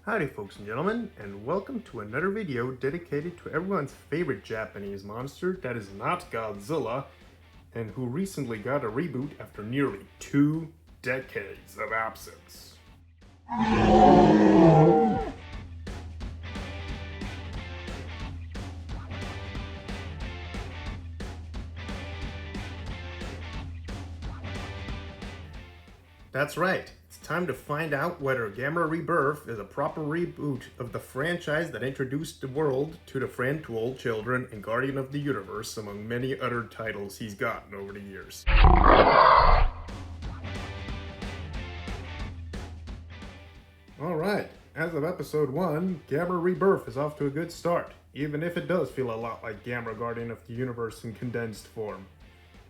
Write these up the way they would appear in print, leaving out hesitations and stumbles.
Howdy folks and gentlemen, and welcome to another video dedicated to everyone's favorite Japanese monster that is not Godzilla, and who recently got a reboot after nearly 2 decades of absence. That's right. It's time to find out whether Gamera Rebirth is a proper reboot of the franchise that introduced the world to the friend to all children and guardian of the universe, among many other titles he's gotten over the years. Alright, as of episode 1, Gamera Rebirth is off to a good start, even if it does feel a lot like Gamera Guardian of the Universe in condensed form.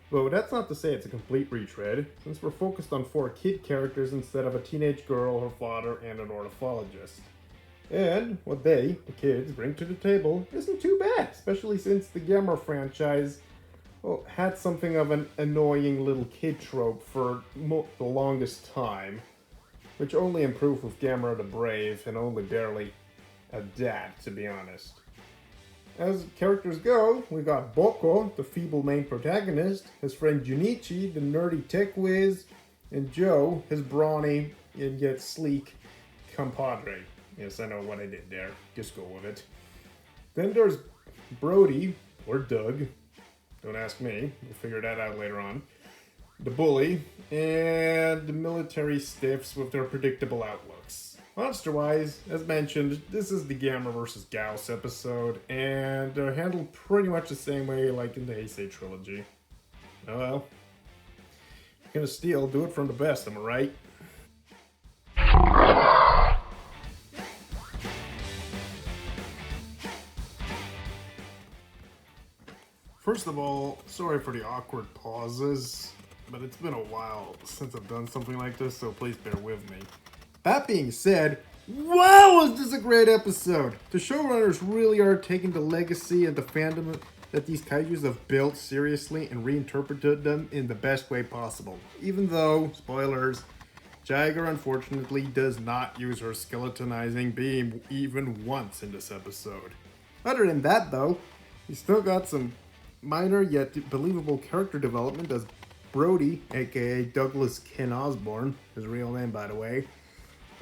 Though that's not to say it's a complete retread, since we're focused on 4 kid characters instead of a teenage girl, her father, and an ornithologist. And what they, the kids, bring to the table isn't too bad, especially since the Gamera franchise had something of an annoying little kid trope for the longest time, which only improved with Gamera the Brave and only barely adapt, to be honest. As characters go, we got Boko, the feeble main protagonist, his friend Junichi, the nerdy tech whiz, and Joe, his brawny and yet sleek compadre. Yes, I know what I did there. Just go with it. Then there's Brody, or Doug. Don't ask me. We'll figure that out later on. The bully, and the military stiffs with their predictable outlooks. Monster-wise, as mentioned, this is the Gamera vs. Gauss episode, and they're handled pretty much the same way like in the Heisei trilogy. Oh well. If you're gonna steal, do it from the best, am I right? First of all, sorry for the awkward pauses, but it's been a while since I've done something like this, so please bear with me. That being said, wow, was this a great episode! The showrunners really are taking the legacy and the fandom that these kaijus have built seriously and reinterpreted them in the best way possible. Even though, spoilers, Jagger unfortunately does not use her skeletonizing beam even once in this episode. Other than that though, we still got some minor yet believable character development as Brody, aka Douglas Ken Osborne, his real name by the way,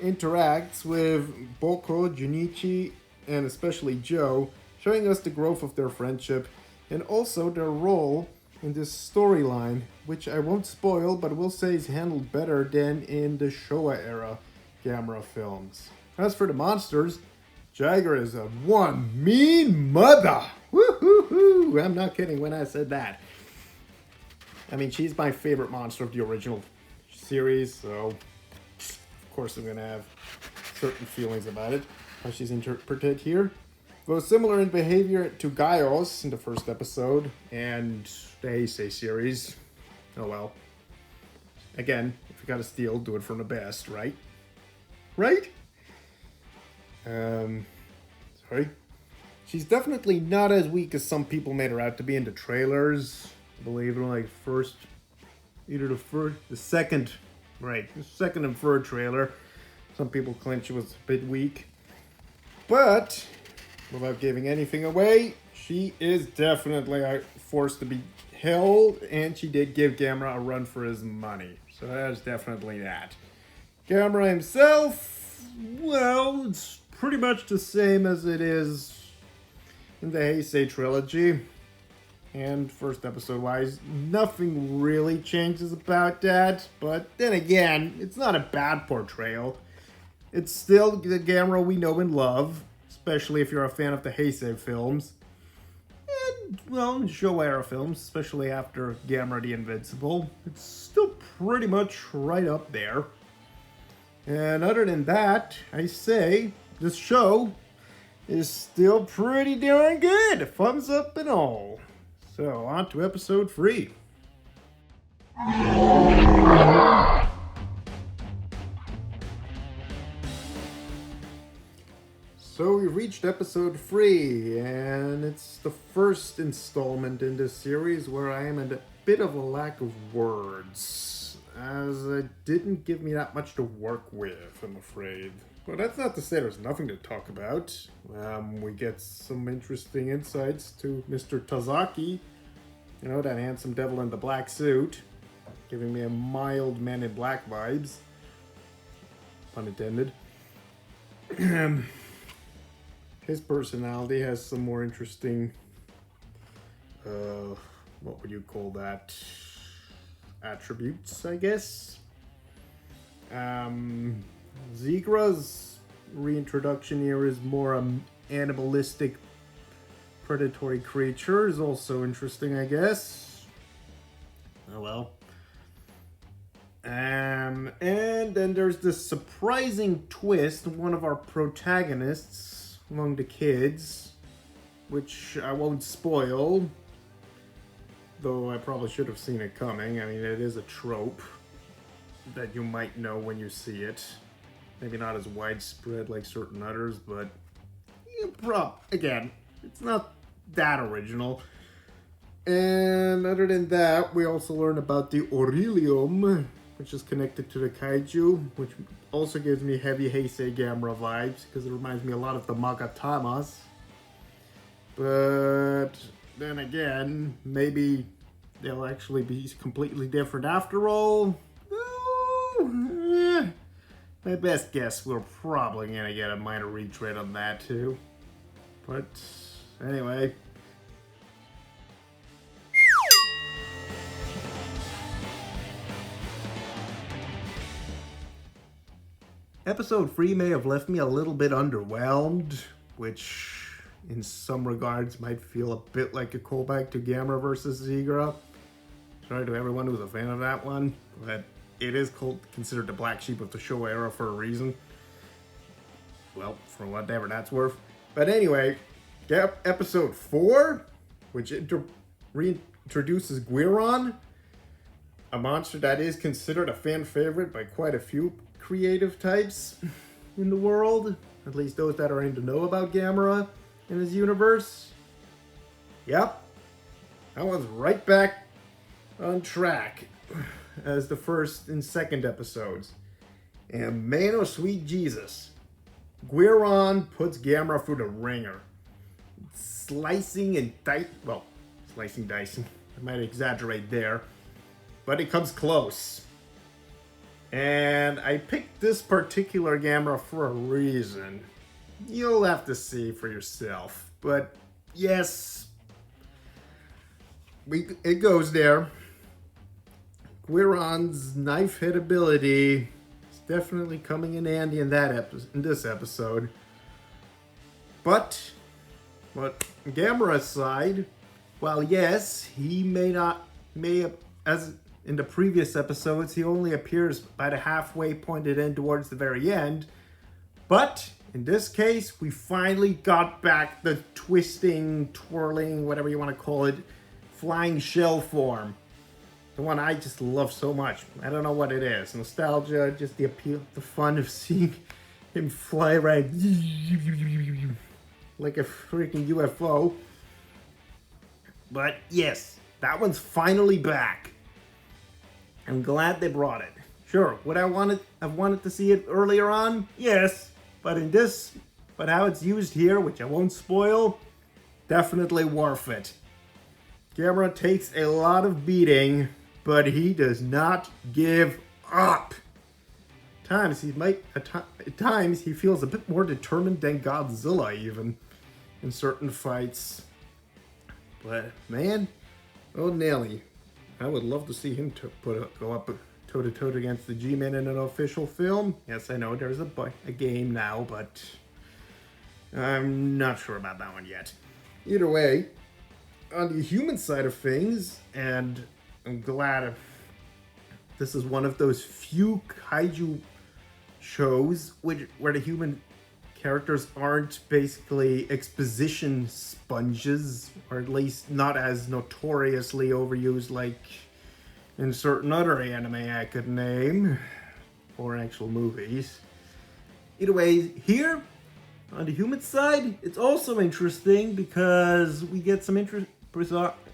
interacts with Boko, Junichi, and especially Joe, showing us the growth of their friendship and also their role in this storyline, which I won't spoil but will say is handled better than in the Showa era Gamera films. As for the monsters, Jagger is a one mean mother! Woo-hoo-hoo! I'm not kidding when I said that. I mean, she's my favorite monster of the original series, so of course I'm going to have certain feelings about it, how she's interpreted here. Though similar in behavior to Gaios in the first episode and the Heisei series. Oh well. Again, if you gotta steal, do it from the best, right? Right? Sorry. She's definitely not as weak as some people made her out to be in the trailers. I believe in like the second and third trailer. Some people claim she was a bit weak. But, without giving anything away, she is definitely a force to be held, and she did give Gamera a run for his money. So that is definitely that. Gamera himself, well, it's pretty much the same as it is in the Heisei trilogy. And first episode wise, nothing really changes about that. But then again, it's not a bad portrayal. It's still the Gamera we know and love, especially if you're a fan of the Heisei films. And, well, Showa era films, especially after Gamera the Invincible. It's still pretty much right up there. And other than that, I say, this show is still pretty darn good. Thumbs up and all. So, on to episode 3. So we reached episode 3, and it's the first installment in this series where I am at a bit of a lack of words. as it didn't give me that much to work with, I'm afraid. But that's not to say there's nothing to talk about. We get some interesting insights to Mr. Tazaki, you know, that handsome devil in the black suit, giving me a mild Man in Black vibes. Pun intended. His personality has some more interesting, what would you call that? Attributes, I guess. Zegra's reintroduction here is more animalistic, predatory creature is also interesting, I guess. Oh well. And then there's this surprising twist, one of our protagonists among the kids, which I won't spoil, though I probably should have seen it coming. I mean, it is a trope that you might know when you see it. Maybe not as widespread like certain others, but again, it's not that original. And other than that, we also learn about the Aurelium, which is connected to the Kaiju, which also gives me heavy Heisei Gamera vibes, because it reminds me a lot of the Magatamas. But then again, maybe they'll actually be completely different after all. My best guess, we're probably going to get a minor retread on that too. But anyway. Episode 3 may have left me a little bit underwhelmed, which in some regards might feel a bit like a callback to Gamera vs. Zegra. Sorry to everyone who's a fan of that one, but it is considered the black sheep of the Showa era for a reason. Well, for whatever that's worth. But anyway, episode 4, which reintroduces Guiron, a monster that is considered a fan favorite by quite a few creative types in the world, at least those that are in the know about Gamera and his universe. Yep, that one's right back on track as the first and second episodes. And man, oh sweet Jesus, Guiron puts Gamera through the ringer. Slicing and dicing, I might exaggerate there, but it comes close. And I picked this particular Gamera for a reason. You'll have to see for yourself. But yes, it goes there. Guiron's knife hit ability is definitely coming in handy in this episode. But Gamera's side, while yes, he as in the previous episodes, he only appears by the halfway pointed in towards the very end. But in this case, we finally got back the twisting, twirling, whatever you want to call it, flying shell form. The one I just love so much. I don't know what it is. Nostalgia, just the appeal, the fun of seeing him fly around like a freaking UFO. But yes, that one's finally back. I'm glad they brought it. Sure, would I've wanted to see it earlier on? Yes, but how it's used here, which I won't spoil, definitely worth it. Gamera takes a lot of beating, but he does not give up. At times he feels a bit more determined than Godzilla even in certain fights. But man, oh Nelly, I would love to see him go up toe-to-toe against the G-Man in an official film. Yes, I know there's a game now, but I'm not sure about that one yet. Either way, on the human side of things, and I'm glad this is one of those few kaiju shows where the human characters aren't basically exposition sponges, or at least not as notoriously overused like in certain other anime I could name, or actual movies. Either way, here, on the human side, it's also interesting because we get some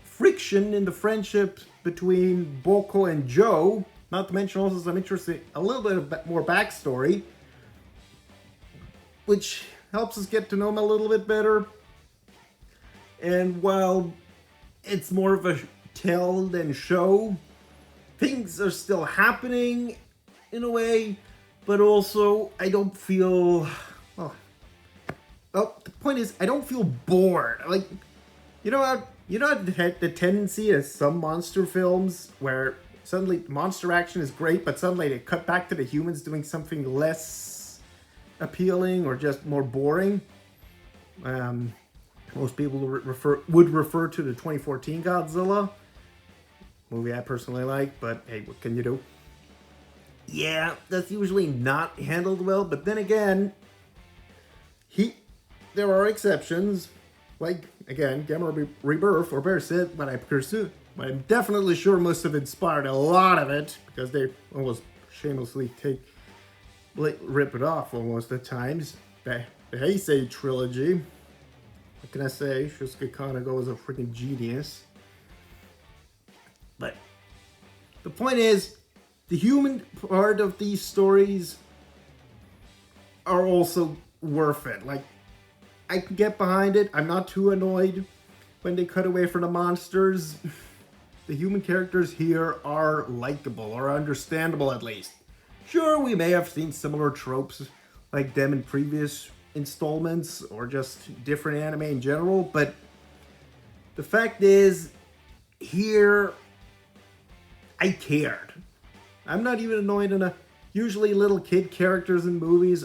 friction in the friendship between Boko and Joe, Not to mention also some interesting, a little bit of more backstory, which helps us get to know him a little bit better. And while it's more of a tell than show, things are still happening in a way, but also I don't feel, well, the point is I don't feel bored. Like, you know the tendency of some monster films where suddenly monster action is great, but suddenly they cut back to the humans doing something less appealing or just more boring. Most people would refer to the 2014 Godzilla movie I personally like, but hey, what can you do? Yeah, that's usually not handled well, but then again, there are exceptions, like, again, Gamera Rebirth, or better said, what I'm definitely sure must have inspired a lot of it, because they almost shamelessly rip it off almost at times. The Heisei trilogy, what can I say? Shusuke Kaneko is a freaking genius. But the point is, the human part of these stories are also worth it. Like, I can get behind it. I'm not too annoyed when they cut away from the monsters. The human characters here are likable, or understandable at least. Sure, we may have seen similar tropes like them in previous installments, or just different anime in general, but the fact is, here, I cared. I'm not even annoyed enough. Usually little kid characters in movies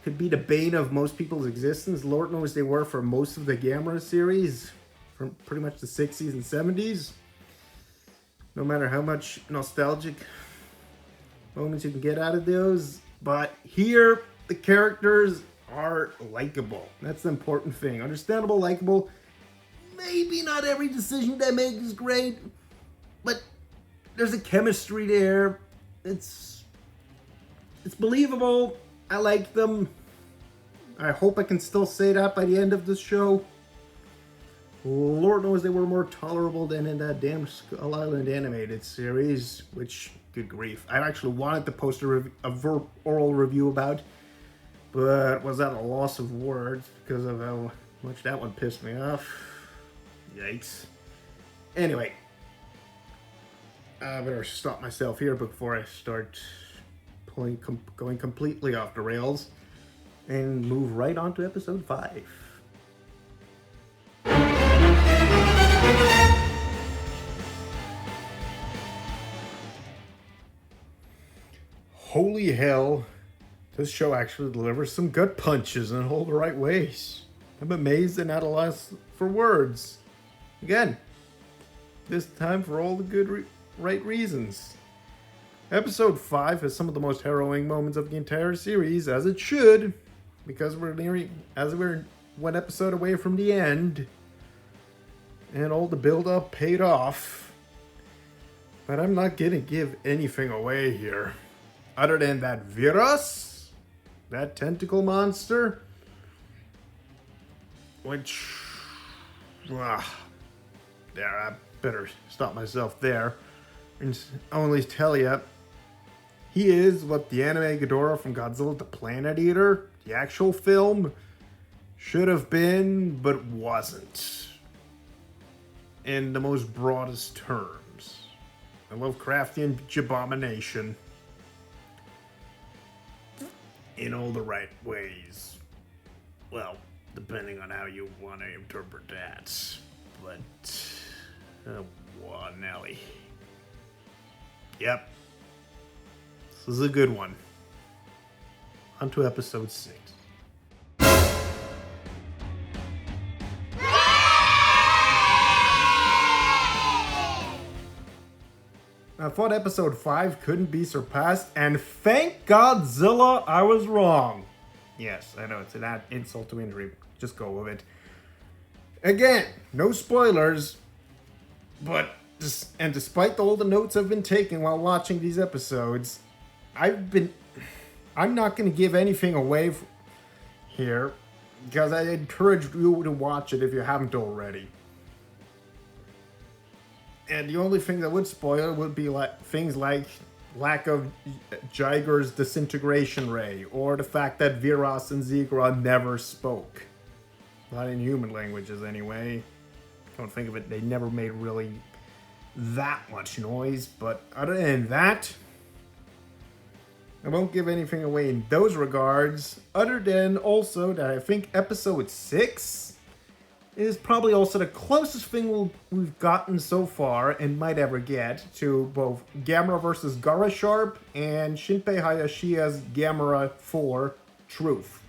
could be the bane of most people's existence. Lord knows they were for most of the Gamera series, from pretty much the 60s and 70s. No matter how much nostalgic moments you can get out of those. But here, the characters are likable. That's the important thing. Understandable, likable. Maybe not every decision they make is great, but there's a chemistry there. It's believable. I like them. I hope I can still say that by the end of this show. Lord knows they were more tolerable than in that damn Skull Island animated series, which, good grief, I actually wanted to post a oral review about, but was at a loss of words because of how much that one pissed me off. Yikes. Anyway, I better stop myself here before I start going completely off the rails and move right on to episode 5. Holy hell, this show actually delivers some gut punches in all the right ways. I'm amazed and at a loss for words. Again, this time for all the good right reasons. Episode 5 has some of the most harrowing moments of the entire series, as it should, because we're one episode away from the end, and all the build-up paid off. But I'm not gonna give anything away here, other than that virus, that tentacle monster, which, there, I better stop myself there and only tell you, he is what the anime Ghidorah from Godzilla the Planet Eater, the actual film, should have been, but wasn't. In the most broadest terms. A Lovecraftian abomination. In all the right ways. Well, depending on how you want to interpret that. But, oh, Nelly. Yep. This is a good one. On to episode 6. I thought episode 5 couldn't be surpassed, and thank Godzilla I was wrong. Yes, I know it's an insult to injury. Just go with it. Again, no spoilers, but despite all the notes I've been taking while watching these episodes, I'm not going to give anything away here, because I encourage you to watch it if you haven't already. And the only thing that would spoil would be things like lack of Jiger's disintegration ray, or the fact that Viras and Zigra never spoke. Not in human languages, anyway. Don't think of it, they never made really that much noise, but other than that, I won't give anything away in those regards, other than also that I think episode 6 is probably also the closest thing we've gotten so far, and might ever get, to both Gamera vs. Gara Sharp and Shinpei Hayashi's Gamera 4 Truth.